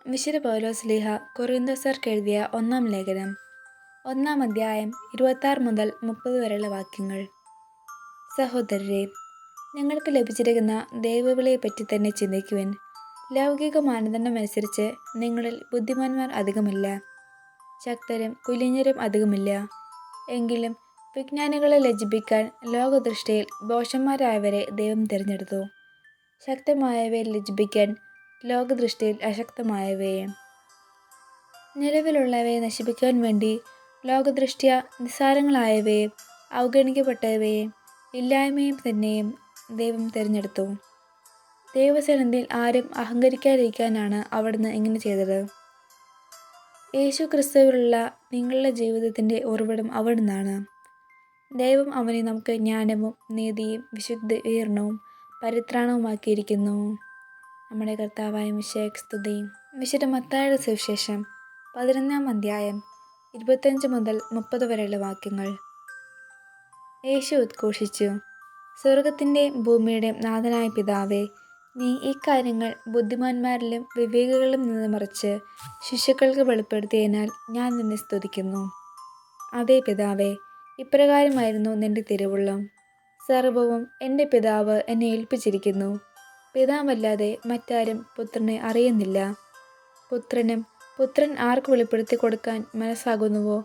വിശുദ്ധ പൗലോസ്ലീഹ കൊറിന്തോസർക്ക് എഴുതിയ ഒന്നാം ലേഖനം 1-ാം അധ്യായം 26 മുതൽ 30 വരെയുള്ള വാക്യങ്ങൾ. സഹോദരരെ, നിങ്ങൾക്ക് ലഭിച്ചിരിക്കുന്ന ദൈവവിളിയെപ്പറ്റി തന്നെ ചിന്തിക്കുവിൻ. ലൗകിക മാനദണ്ഡമനുസരിച്ച് നിങ്ങളിൽ ബുദ്ധിമാന്മാർ അധികമില്ല, ശക്തരും കുലീനരും അധികമില്ല. എങ്കിലും വിജ്ഞാനികളെ ലജ്ജിപ്പിക്കാൻ ലോകദൃഷ്ടിയിൽ ഭോഷന്മാരായവരെ ദൈവം തിരഞ്ഞെടുത്തു. ശക്തമായവയെ ലജ്ജിപ്പിക്കാൻ ലോകദൃഷ്ടിയിൽ അശക്തമായവയെ. നിലവിലുള്ളവയെ നശിപ്പിക്കാൻ വേണ്ടി ലോകദൃഷ്ട്യാ നിസ്സാരങ്ങളായവയെ, അവഗണിക്കപ്പെട്ടവയെ, ഇല്ലായ്മയും തന്നെയും ദൈവം തിരഞ്ഞെടുത്തു. ദൈവസന്നിധിയിൽ ആരും അഹങ്കരിക്കാതിരിക്കാനാണ് അവിടുന്ന് ഇങ്ങനെ ചെയ്തത്. യേശു ക്രിസ്തുവിലുള്ള നിങ്ങളുടെ ജീവിതത്തിൻ്റെ ഉറവിടം അവിടുന്നാണ്. ദൈവം അവനെ നമുക്ക് ജ്ഞാനവും നീതിയും വിശുദ്ധീകരണവും പരിത്രാണവുമാക്കിയിരിക്കുന്നു. നമ്മുടെ കർത്താവായ മിശിഹായ്ക്ക് സ്തുതി. വിശുദ്ധ മത്തായിയുടെ സുവിശേഷം 11-ാം അധ്യായം 25 മുതൽ 30 വരെയുള്ള വാക്യങ്ങൾ. യേശു ഉദ്ഘോഷിച്ചു, സ്വർഗത്തിൻ്റെയും ഭൂമിയുടെയും നാഥനായ പിതാവേ, നീ ഈ കാര്യങ്ങൾ ബുദ്ധിമാന്മാരിലും വിവേകികളിലും നിന്ന് മറിച്ച് ശിശുക്കൾക്ക് വെളിപ്പെടുത്തിയതിനാൽ ഞാൻ നിന്നെ സ്തുതിക്കുന്നു. അതേ പിതാവേ, ഇപ്രകാരമായിരുന്നു നിന്റെ തിരുവുള്ളം. സർവവും എൻ്റെ പിതാവ് എന്നെ ഏൽപ്പിച്ചിരിക്കുന്നു. പിതാവല്ലാതെ മറ്റാരും പുത്രനെ അറിയുന്നില്ല. പുത്രനും പുത്രൻ ആർക്ക് വെളിപ്പെടുത്തി കൊടുക്കാൻ മനസ്സാകുന്നുവോ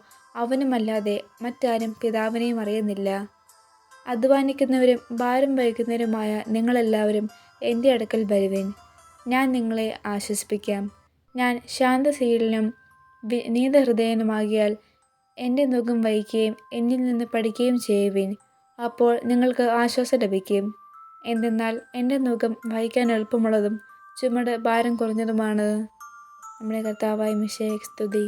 അവനുമല്ലാതെ മറ്റാരും പിതാവിനെയും അറിയുന്നില്ല. അധ്വാനിക്കുന്നവരും ഭാരം വഹിക്കുന്നവരുമായ നിങ്ങളെല്ലാവരും എൻ്റെ അടുക്കൽ വരുവിൻ, ഞാൻ നിങ്ങളെ ആശ്വസിപ്പിക്കാം. ഞാൻ ശാന്തശീലനും വിനീതഹൃദയനുമാകിയാൽ എൻ്റെ നുകം വഹിക്കുകയും എന്നിൽ നിന്ന് പഠിക്കുകയും ചെയ്യുവിൻ. അപ്പോൾ നിങ്ങൾക്ക് ആശ്വാസം ലഭിക്കും. എന്തെന്നാൽ എൻ്റെ നുകം വഹിക്കാൻ എളുപ്പമുള്ളതും ചുമട് ഭാരം കുറഞ്ഞതുമാണ്. നമ്മുടെ കർത്താവായ മിശിഹായ്ക്ക് സ്തുതി.